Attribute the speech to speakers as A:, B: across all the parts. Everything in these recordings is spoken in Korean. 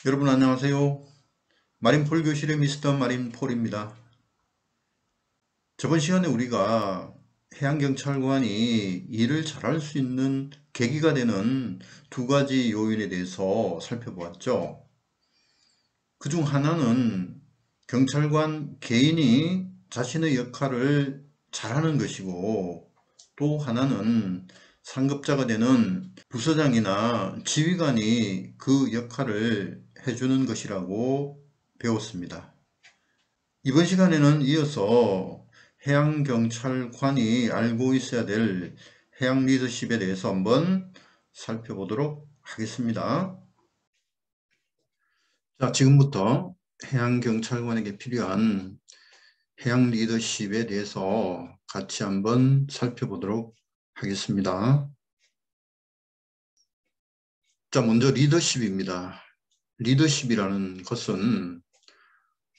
A: 여러분 안녕하세요. 마린폴 교실의 미스터 마린폴입니다. 저번 시간에 우리가 해양경찰관이 일을 잘할 수 있는 계기가 되는 두 가지 요인에 대해서 살펴보았죠. 그중 하나는 경찰관 개인이 자신의 역할을 잘하는 것이고, 또 하나는 상급자가 되는 부서장이나 지휘관이 그 역할을 해주는 것이라고 배웠습니다. 이번 시간에는 이어서 해양경찰관이 알고 있어야 될 해양 리더십에 대해서 한번 살펴보도록 하겠습니다. 자, 지금부터 해양경찰관에게 필요한 해양 리더십에 대해서 같이 한번 살펴보도록 하겠습니다. 자, 먼저 리더십입니다. 리더십이라는 것은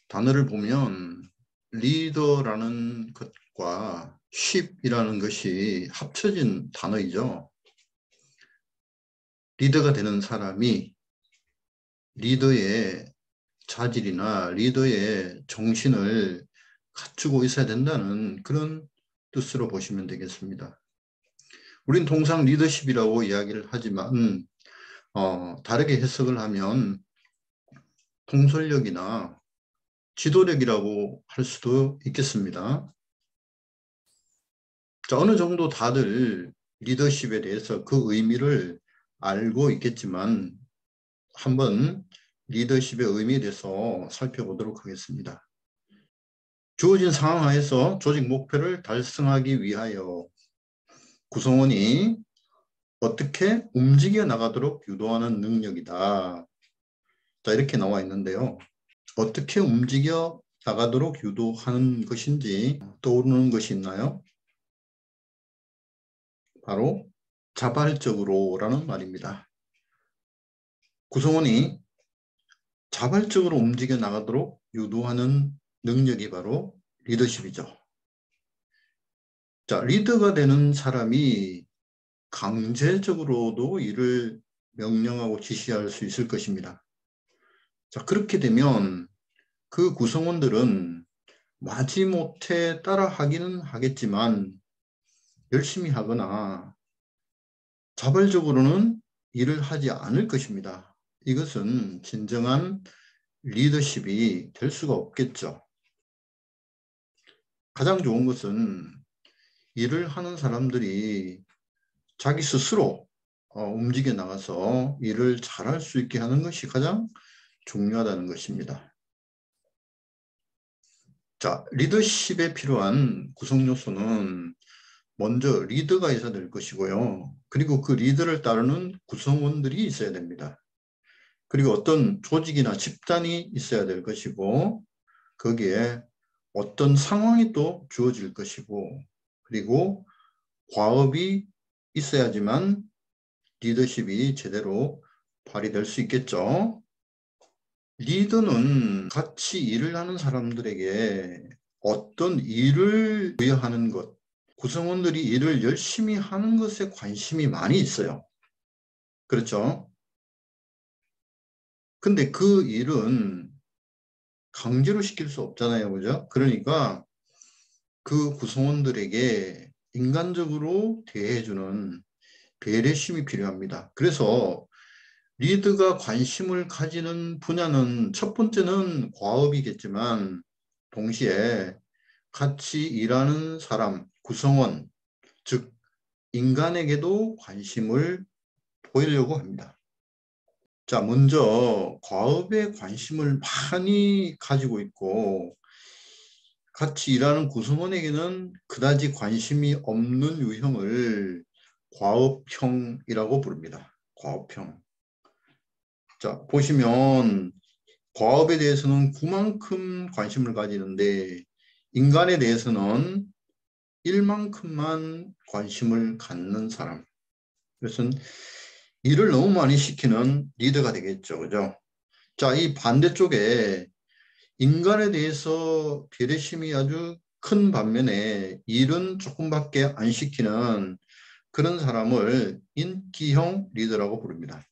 A: 단어를 보면 리더라는 것과 쉽이라는 것이 합쳐진 단어이죠. 리더가 되는 사람이 리더의 자질이나 리더의 정신을 갖추고 있어야 된다는 그런 뜻으로 보시면 되겠습니다. 우린 통상 리더십이라고 이야기를 하지만 다르게 해석을 하면 통솔력이나 지도력이라고 할 수도 있겠습니다. 자, 어느 정도 다들 리더십에 대해서 그 의미를 알고 있겠지만 한번 리더십의 의미에 대해서 살펴보도록 하겠습니다. 주어진 상황 하에서 조직 목표를 달성하기 위하여 구성원이 어떻게 움직여 나가도록 유도하는 능력이다. 자, 이렇게 나와 있는데요. 어떻게 움직여 나가도록 유도하는 것인지 떠오르는 것이 있나요? 바로 자발적으로라는 말입니다. 구성원이 자발적으로 움직여 나가도록 유도하는 능력이 바로 리더십이죠. 자, 리더가 되는 사람이 강제적으로도 일을 명령하고 지시할 수 있을 것입니다. 자, 그렇게 되면 그 구성원들은 마지못해 따라하기는 하겠지만 열심히 하거나 자발적으로는 일을 하지 않을 것입니다. 이것은 진정한 리더십이 될 수가 없겠죠. 가장 좋은 것은 일을 하는 사람들이 자기 스스로 움직여 나가서 일을 잘할 수 있게 하는 것이 가장 중요하다는 것입니다. 자, 리더십에 필요한 구성 요소는 먼저 리더가 있어야 될 것이고요. 그리고 그 리더를 따르는 구성원들이 있어야 됩니다. 그리고 어떤 조직이나 집단이 있어야 될 것이고, 거기에 어떤 상황이 또 주어질 것이고, 그리고 과업이 있어야지만 리더십이 제대로 발휘될 수 있겠죠. 리더는 같이 일을 하는 사람들에게 어떤 일을 부여하는 것, 구성원들이 일을 열심히 하는 것에 관심이 많이 있어요. 그렇죠? 근데 그 일은 강제로 시킬 수 없잖아요. 그죠? 그러니까 그 구성원들에게 인간적으로 대해주는 배려심이 필요합니다. 그래서 리드가 관심을 가지는 분야는 첫 번째는 과업이겠지만 동시에 같이 일하는 사람, 구성원, 즉 인간에게도 관심을 보이려고 합니다. 자, 먼저 과업에 관심을 많이 가지고 있고 같이 일하는 구성원에게는 그다지 관심이 없는 유형을 과업형이라고 부릅니다. 과업형. 자, 보시면 과업에 대해서는 그만큼 관심을 가지는데 인간에 대해서는 일만큼만 관심을 갖는 사람. 그래서 일을 너무 많이 시키는 리더가 되겠죠. 그죠? 자, 이 반대쪽에 인간에 대해서 배려심이 아주 큰 반면에 일은 조금밖에 안 시키는 그런 사람을 인기형 리더라고 부릅니다.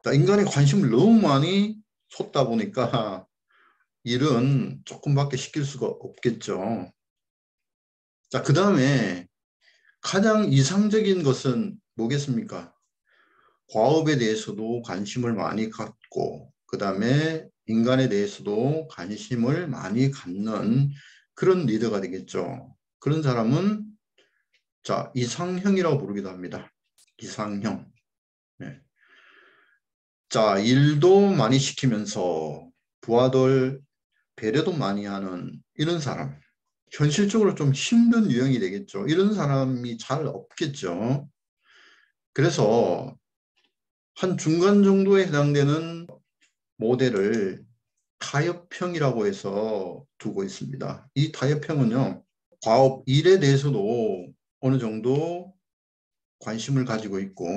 A: 자, 인간에 관심을 너무 많이 솟다 보니까 일은 조금밖에 시킬 수가 없겠죠. 자, 그 다음에 가장 이상적인 것은 뭐겠습니까? 과업에 대해서도 관심을 많이 갖고, 그 다음에 인간에 대해서도 관심을 많이 갖는 그런 리더가 되겠죠. 그런 사람은 자, 이상형이라고 부르기도 합니다. 이상형. 네. 자, 일도 많이 시키면서 부하들 배려도 많이 하는 이런 사람. 현실적으로 좀 힘든 유형이 되겠죠. 이런 사람이 잘 없겠죠. 그래서 한 중간 정도에 해당되는 모델을 타협형이라고 해서 두고 있습니다. 이 타협형은요, 과업 일에 대해서도 어느 정도 관심을 가지고 있고,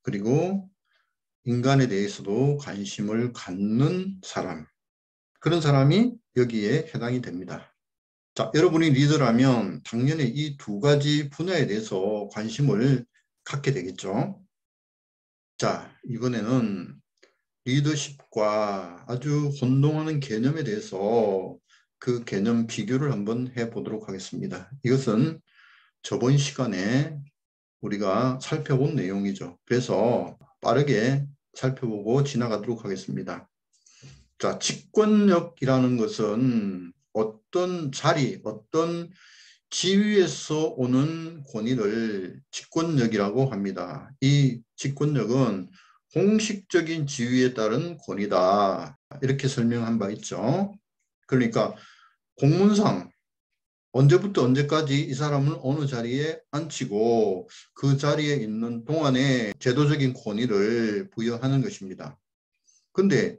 A: 그리고 인간에 대해서도 관심을 갖는 사람. 그런 사람이 여기에 해당이 됩니다. 자, 여러분이 리더라면 당연히 이 두 가지 분야에 대해서 관심을 갖게 되겠죠. 자, 이번에는 리더십과 아주 혼동하는 개념에 대해서 그 개념 비교를 한번 해보도록 하겠습니다. 이것은 저번 시간에 우리가 살펴본 내용이죠. 그래서 빠르게 살펴보고 지나가도록 하겠습니다. 자, 직권력이라는 것은 어떤 자리, 어떤 지위에서 오는 권위를 직권력이라고 합니다. 이 직권력은 공식적인 지위에 따른 권위다. 이렇게 설명한 바 있죠. 그러니까 공문상 언제부터 언제까지 이 사람을 어느 자리에 앉히고 그 자리에 있는 동안에 제도적인 권위를 부여하는 것입니다. 근데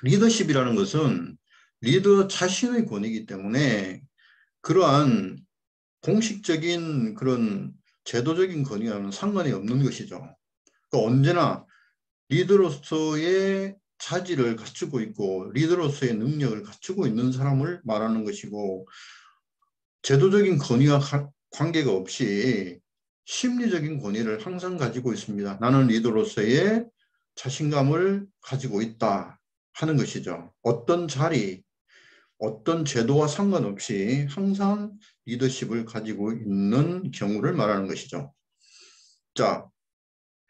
A: 리더십이라는 것은 리더 자신의 권위이기 때문에 그러한 공식적인 그런 제도적인 권위와는 상관이 없는 것이죠. 그러니까 언제나 리더로서의 자질을 갖추고 있고 리더로서의 능력을 갖추고 있는 사람을 말하는 것이고 제도적인 권위와 관계가 없이 심리적인 권위를 항상 가지고 있습니다. 나는 리더로서의 자신감을 가지고 있다 하는 것이죠. 어떤 자리, 어떤 제도와 상관없이 항상 리더십을 가지고 있는 경우를 말하는 것이죠. 자,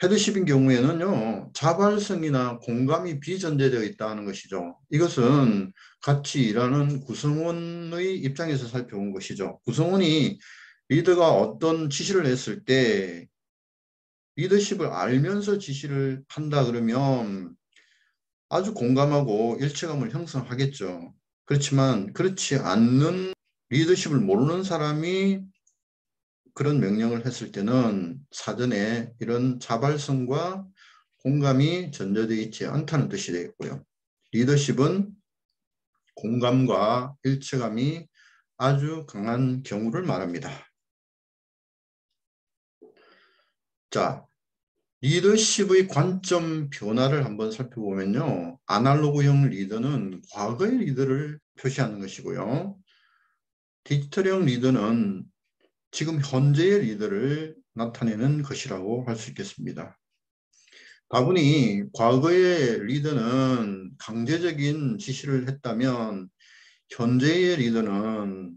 A: 헤드십인 경우에는요, 자발성이나 공감이 비전제되어 있다는 것이죠. 이것은 같이 일하는 구성원의 입장에서 살펴본 것이죠. 구성원이 리더가 어떤 지시를 했을 때 리더십을 알면서 지시를 한다 그러면 아주 공감하고 일체감을 형성하겠죠. 그렇지만 그렇지 않는 리더십을 모르는 사람이 그런 명령을 했을 때는 사전에 이런 자발성과 공감이 전제되어 있지 않다는 뜻이 되겠고요. 리더십은 공감과 일체감이 아주 강한 경우를 말합니다. 자, 리더십의 관점 변화를 한번 살펴보면요. 아날로그형 리더는 과거의 리더를 표시하는 것이고요. 디지털형 리더는 지금 현재의 리더를 나타내는 것이라고 할 수 있겠습니다. 다분히 과거의 리더는 강제적인 지시를 했다면 현재의 리더는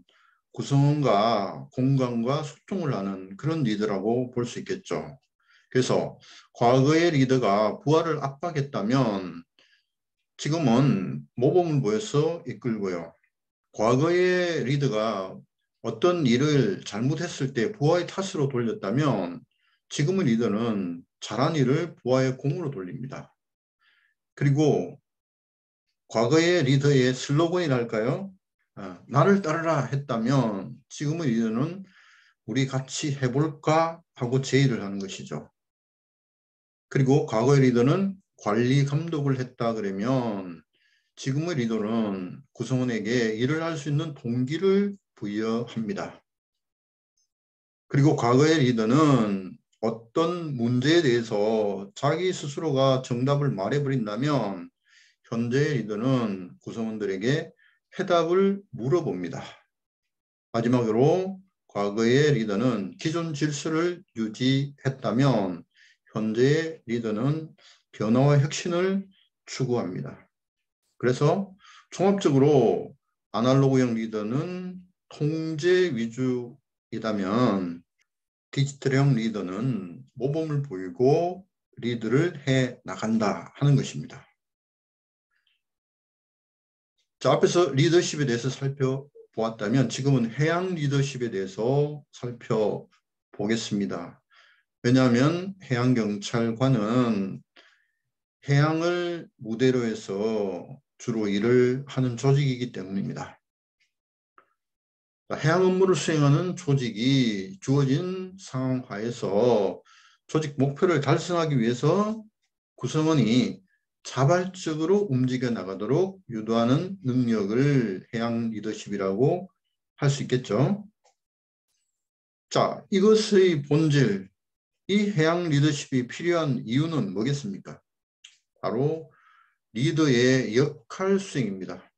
A: 구성원과 공감과 소통을 하는 그런 리더라고 볼 수 있겠죠. 그래서 과거의 리더가 부하를 압박했다면 지금은 모범을 보여서 이끌고요. 과거의 리더가 어떤 일을 잘못했을 때 부하의 탓으로 돌렸다면 지금의 리더는 잘한 일을 부하의 공으로 돌립니다. 그리고 과거의 리더의 슬로건이랄까요? 나를 따르라 했다면 지금의 리더는 우리 같이 해볼까 하고 제의를 하는 것이죠. 그리고 과거의 리더는 관리 감독을 했다 그러면 지금의 리더는 구성원에게 일을 할 수 있는 동기를 부여합니다. 그리고 과거의 리더는 어떤 문제에 대해서 자기 스스로가 정답을 말해버린다면 현재의 리더는 구성원들에게 해답을 물어봅니다. 마지막으로 과거의 리더는 기존 질서를 유지했다면 현재의 리더는 변화와 혁신을 추구합니다. 그래서 종합적으로 아날로그형 리더는 통제 위주이다면 디지털형 리더는 모범을 보이고 리드를 해 나간다 하는 것입니다. 자, 앞에서 리더십에 대해서 살펴보았다면 지금은 해양 리더십에 대해서 살펴보겠습니다. 왜냐하면 해양경찰관은 해양을 무대로 해서 주로 일을 하는 조직이기 때문입니다. 해양 업무를 수행하는 조직이 주어진 상황 하에서 조직 목표를 달성하기 위해서 구성원이 자발적으로 움직여 나가도록 유도하는 능력을 해양 리더십이라고 할 수 있겠죠. 자, 이것의 본질, 이 해양 리더십이 필요한 이유는 뭐겠습니까? 바로 리더의 역할 수행입니다.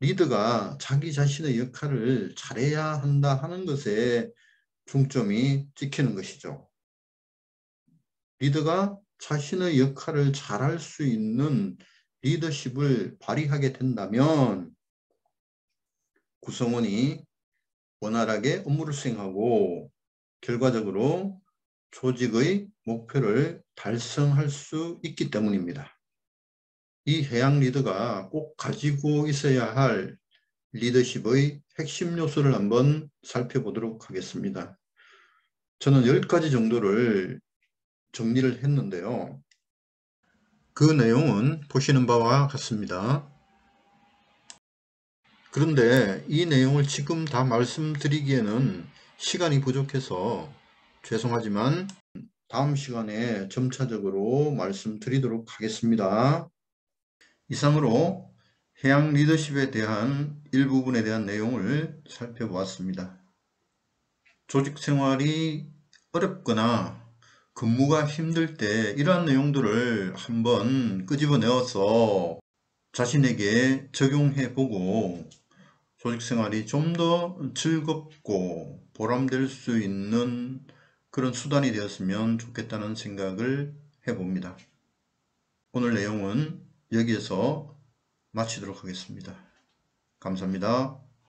A: 리더가 자기 자신의 역할을 잘해야 한다 하는 것에 중점이 찍히는 것이죠. 리더가 자신의 역할을 잘할 수 있는 리더십을 발휘하게 된다면 구성원이 원활하게 업무를 수행하고 결과적으로 조직의 목표를 달성할 수 있기 때문입니다. 이 해양 리더가 꼭 가지고 있어야 할 리더십의 핵심 요소를 한번 살펴보도록 하겠습니다. 저는 10가지 정도를 정리를 했는데요. 그 내용은 보시는 바와 같습니다. 그런데 이 내용을 지금 다 말씀드리기에는 시간이 부족해서 죄송하지만 다음 시간에 점차적으로 말씀드리도록 하겠습니다. 이상으로 해양 리더십에 대한 일부분에 대한 내용을 살펴보았습니다. 조직 생활이 어렵거나 근무가 힘들 때 이러한 내용들을 한번 끄집어내어서 자신에게 적용해보고 조직 생활이 좀 더 즐겁고 보람될 수 있는 그런 수단이 되었으면 좋겠다는 생각을 해봅니다. 오늘 내용은 여기에서 마치도록 하겠습니다. 감사합니다.